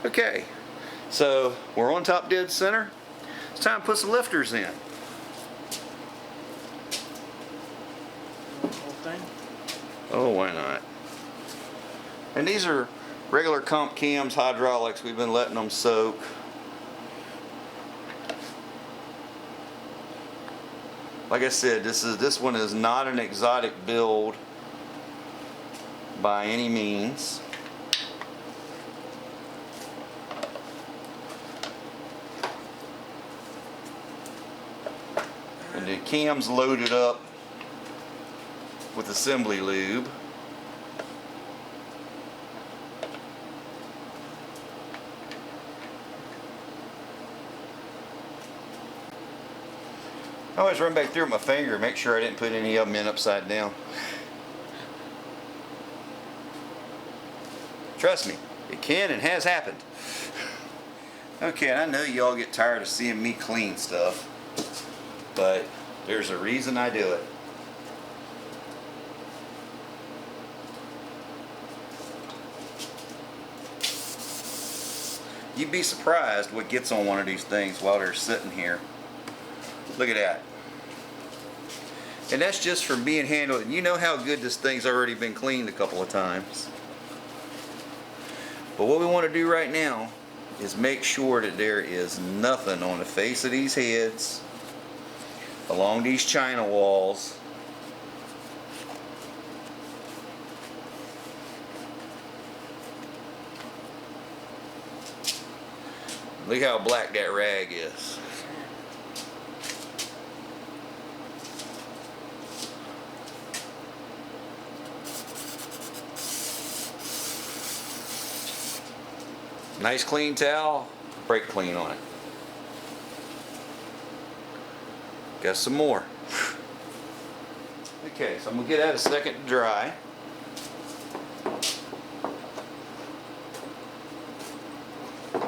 Okay, so we're on top dead center. It's time to put some lifters in. Oh, why not? And these are regular comp cams, hydraulics. We've been letting them soak. Like I said, this one is not an exotic build by any means. And the cam's loaded up with assembly lube. I always run back through with my finger, make sure I didn't put any of them in upside down. Trust me, it can and has happened. Okay, I know y'all get tired of seeing me clean stuff, but there's a reason I do it. You'd be surprised what gets on one of these things while they're sitting here. Look at that. And that's just from being handled. And you know how good this thing's already been cleaned a couple of times. But what we want to do right now is make sure that there is nothing on the face of these heads, along these china walls, look how black that rag is. Nice clean towel, brake clean on it. Got some more. Okay, so I'm gonna get that a second to dry. I'm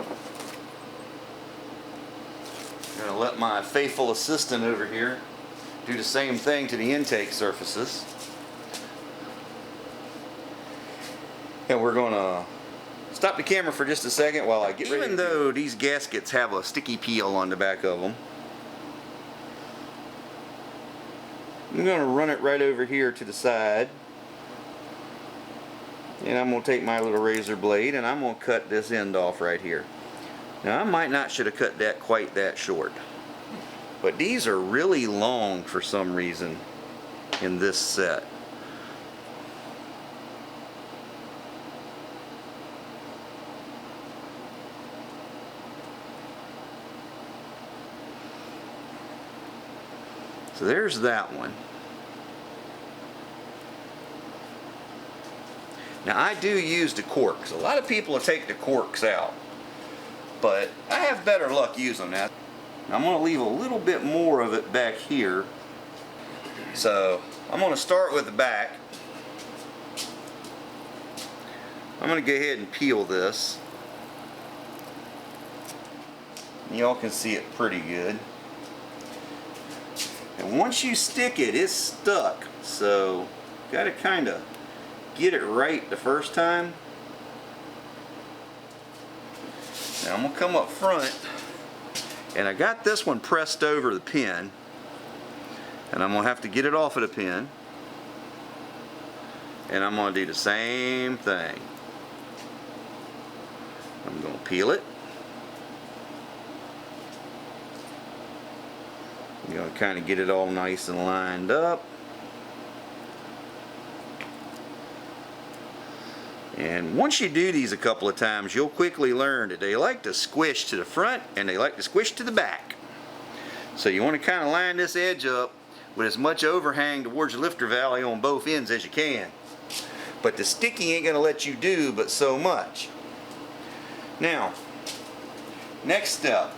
gonna let my faithful assistant over here do the same thing to the intake surfaces. And we're gonna stop the camera for just a second while I get ready. Even though these gaskets have a sticky peel on the back of them, I'm going to run it right over here to the side. And I'm going to take my little razor blade and I'm going to cut this end off right here. Now I might not should have cut that quite that short, but these are really long for some reason in this set. So there's that one. Now I do use the corks. A lot of people will take the corks out, but I have better luck using that. Now I'm going to leave a little bit more of it back here. So I'm going to start with the back. I'm going to go ahead and peel this. Y'all can see it pretty good. And once you stick it, it's stuck. So, got to kind of get it right the first time. Now I'm going to come up front, and I got this one pressed over the pin, and I'm going to have to get it off of the pin, and I'm going to do the same thing. I'm going to peel it. You know, kind of get it all nice and lined up. And once you do these a couple of times, you'll quickly learn that they like to squish to the front and they like to squish to the back. So you want to kind of line this edge up with as much overhang towards the lifter valley on both ends as you can. But the sticky ain't going to let you do but so much. Now, next step.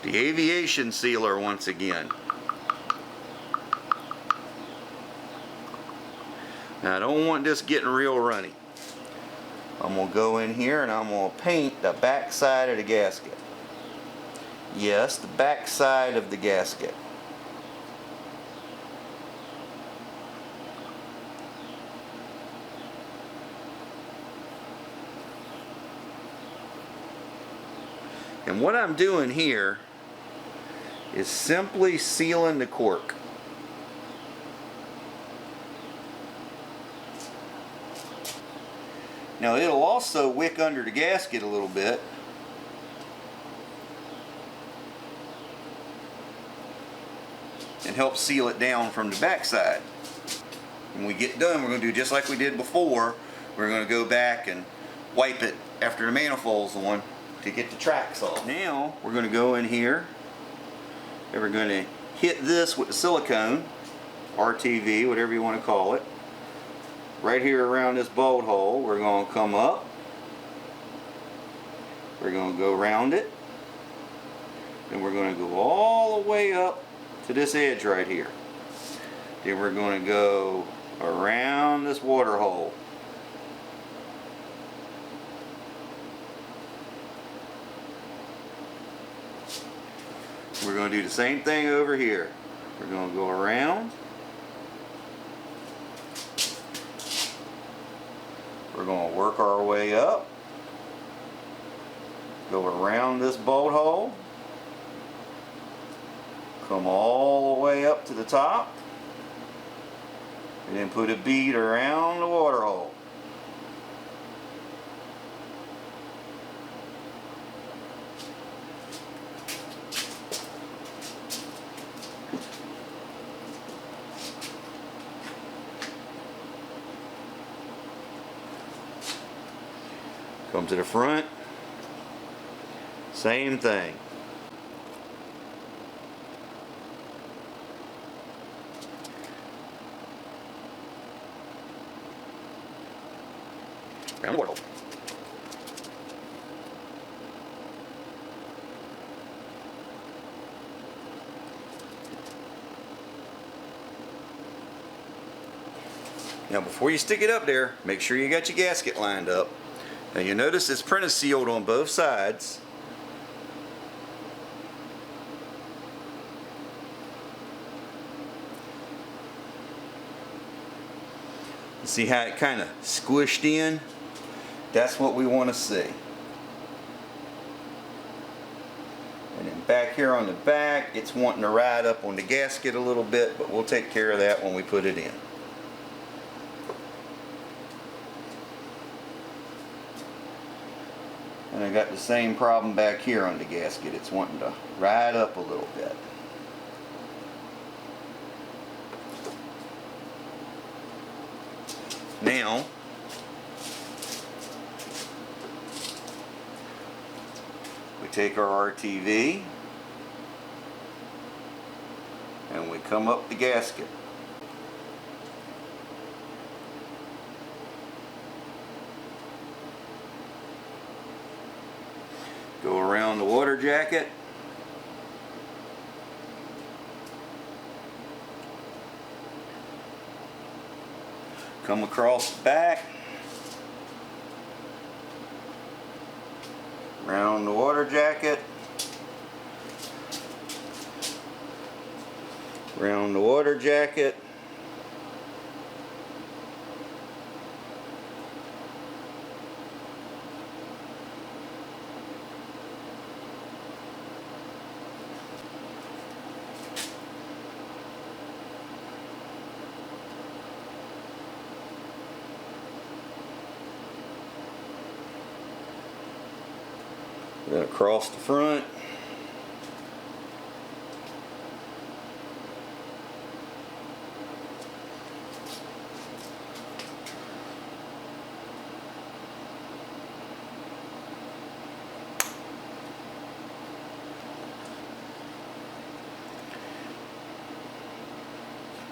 The aviation sealer once again. Now I don't want this getting real runny. I'm going to go in here and I'm going to paint the back side of the gasket. Yes, the back side of the gasket. And what I'm doing here is simply sealing the cork. Now it'll also wick under the gasket a little bit. And help seal it down from the backside. When we get done, we're going to do just like we did before. We're going to go back and wipe it after the manifold's on to get the tracks off. Now we're going to go in here and we're going to hit this with the silicone, RTV, whatever you want to call it. Right here around this bolt hole, we're going to come up. We're going to go around it. And we're going to go all the way up to this edge right here. Then we're going to go around this water hole. We're going to do the same thing over here. We're going to go around. We're going to work our way up. Go around this bolt hole. Come all the way up to the top. And then put a bead around the water hole. Come to the front. Same thing. Around the water hole. Now before you stick it up there, make sure you got your gasket lined up. Now you notice it's print sealed on both sides. See how it kind of squished in? That's what we want to see. And then back here on the back, it's wanting to ride up on the gasket a little bit, but we'll take care of that when we put it in. And I got the same problem back here on the gasket. It's wanting to ride up a little bit. Now, we take our RTV and we come up the gasket. Go around the water jacket. Come across the back. Around the water jacket. Around the water jacket. Then across the front.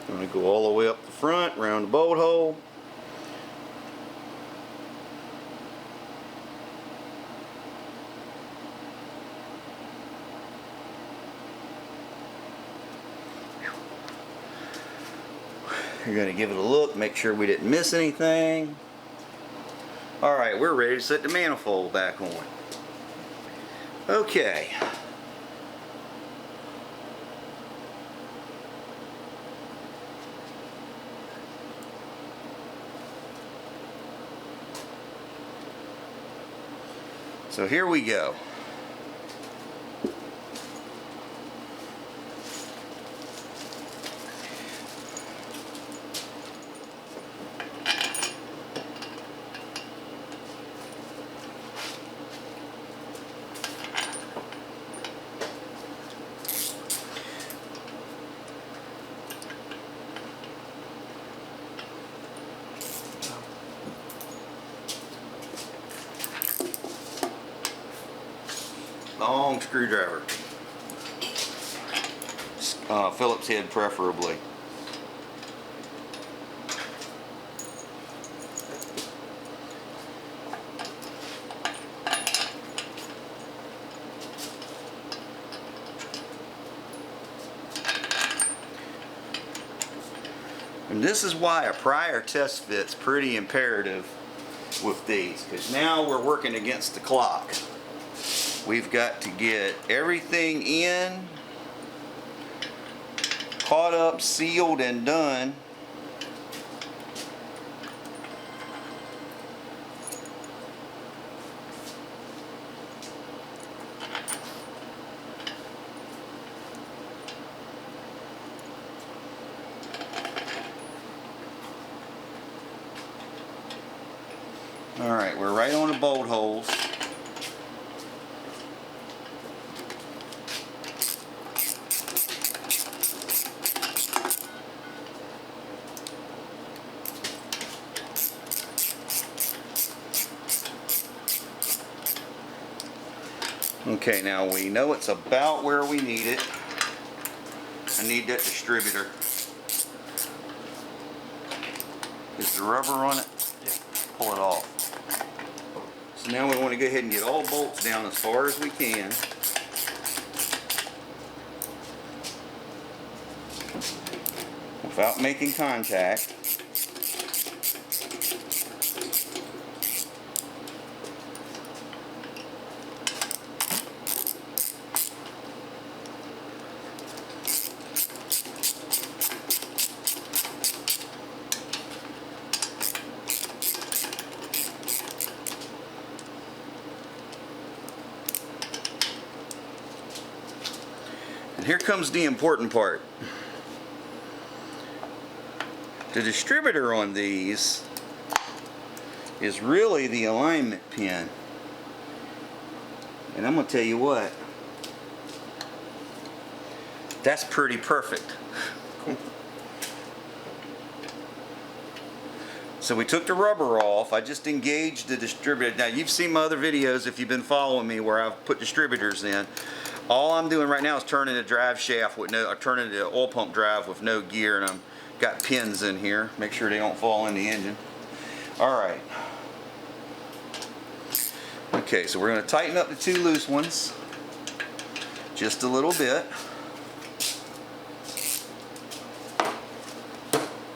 I'm going to go all the way up the front, around the bolt hole. You're going to give it a look, make sure we didn't miss anything. Alright, we're ready to set the manifold back on. Okay. So here we go. long screwdriver. Phillips head preferably. And this is why a prior test fit's pretty imperative with these, because now we're working against the clock. We've got to get everything in, caught up, sealed, and done. Alright, we're right on the bolt holes. Okay, now we know it's about where we need it. I need that distributor. Is the rubber on it? Pull it off. So now we want to go ahead and get all bolts down as far as we can. Without making contact. And here comes the important part. The distributor on these is really the alignment pin. And I'm going to tell you what, that's pretty perfect. So we took the rubber off. I just engaged the distributor. Now you've seen my other videos if you've been following me where I've put distributors in. All I'm doing right now is turning the drive shaft with no, or turning the oil pump drive with no gear, and I'm got pins in here. Make sure they don't fall in the engine. All right. Okay, so we're going to tighten up the two loose ones just a little bit.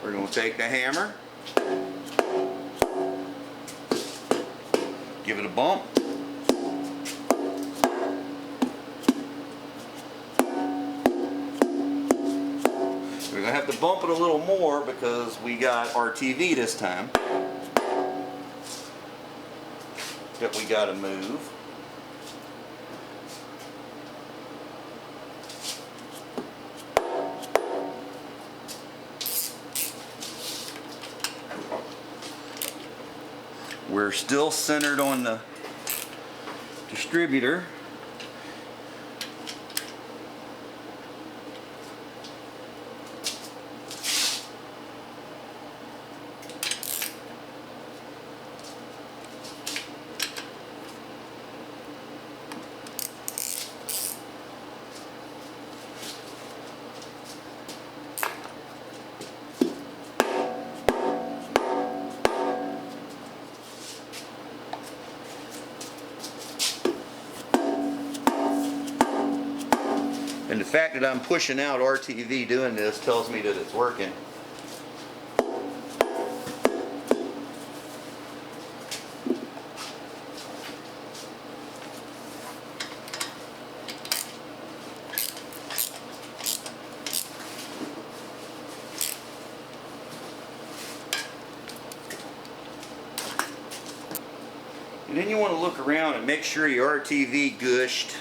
We're going to take the hammer, give it a bump. We're going to have to bump it a little more because we got RTV this time that we got to move. We're still centered on the distributor. And the fact that I'm pushing out RTV doing this tells me that it's working. And then you want to look around and make sure your RTV gushed.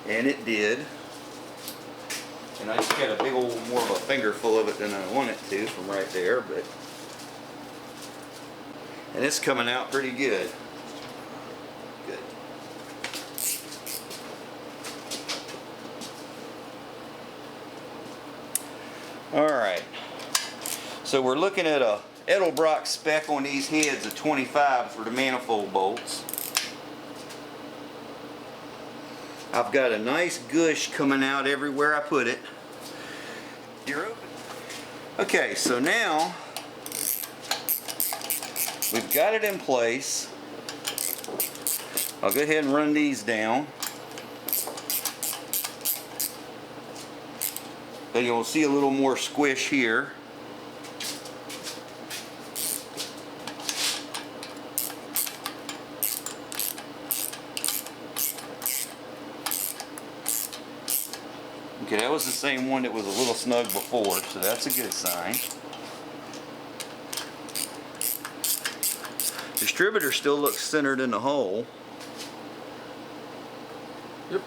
And it did. And I just got a big old, more of a finger full of it than I want it to from right there, but. And it's coming out pretty good. Good. Alright. So we're looking at a Edelbrock spec on these heads of 25 for the manifold bolts. I've got a nice gush coming out everywhere I put it. You're open. Okay, so now we've got it in place. I'll go ahead and run these down. Then you'll see a little more squish here. Okay, that was the same one that was a little snug before, so that's a good sign. Distributor still looks centered in the hole. Yep.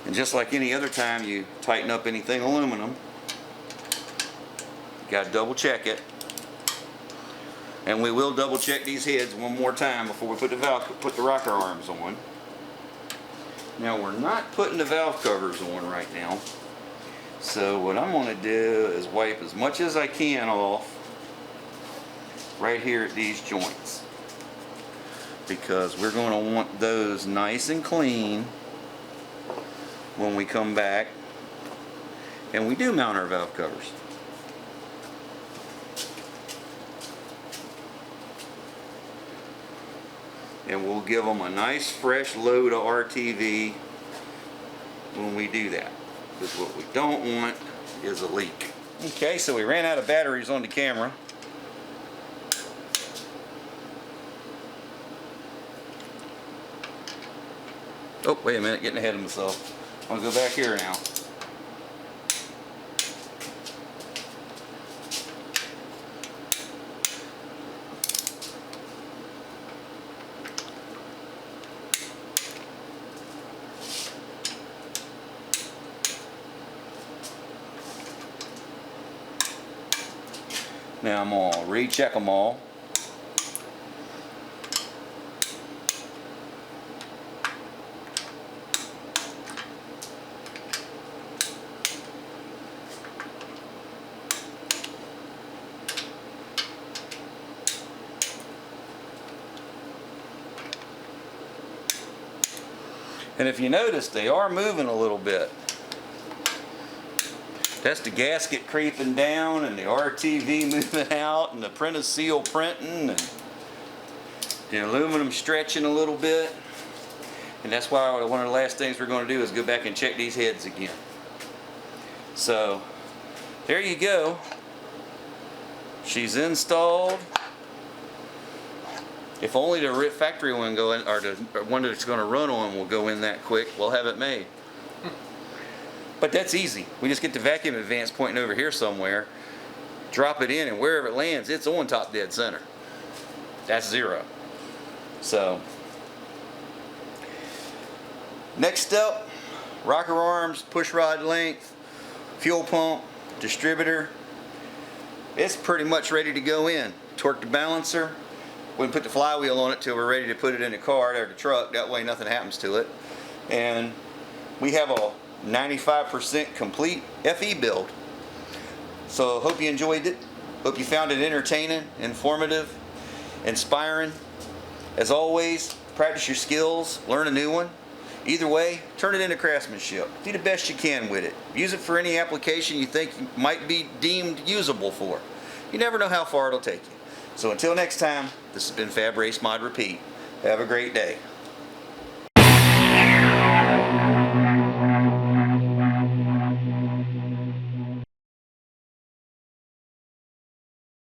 And just like any other time you tighten up anything aluminum, you got to double check it. And we will double check these heads one more time before we put the rocker arms on. Now we're not putting the valve covers on right now. So what I'm going to do is wipe as much as I can off right here at these joints, because we're going to want those nice and clean when we come back and we do mount our valve covers. And we'll give them a nice fresh load of RTV when we do that, because what we don't want is a leak. Okay, so we ran out of batteries on the camera. Oh, wait a minute, getting ahead of myself. I'm going to go back here now. Now I'm going to recheck them all. And if you notice, they are moving a little bit. That's the gasket creeping down and the RTV moving out and the printed seal printing and the aluminum stretching a little bit. And that's why one of the last things we're going to do is go back and check these heads again. So there you go. She's installed. If only the factory one go in, or the one that's going to run on will go in that quick, we'll have it made. But that's easy. We just get the vacuum advance pointing over here somewhere, drop it in, and wherever it lands, it's on top dead center. That's zero. So, next up, rocker arms, push rod length, fuel pump, distributor. It's pretty much ready to go in. Torque the balancer. We can put the flywheel on it till we're ready to put it in the car or the truck. That way nothing happens to it. And we have a 95% complete FE build. So hope you enjoyed it. Hope you found it entertaining, informative, inspiring. As always, practice your skills, learn a new one. Either way, turn it into craftsmanship. Do the best you can with it. Use it for any application you think might be deemed usable for. You never know how far it'll take you. So until next time, this has been Fab Race Mod Repeat. Have a great day.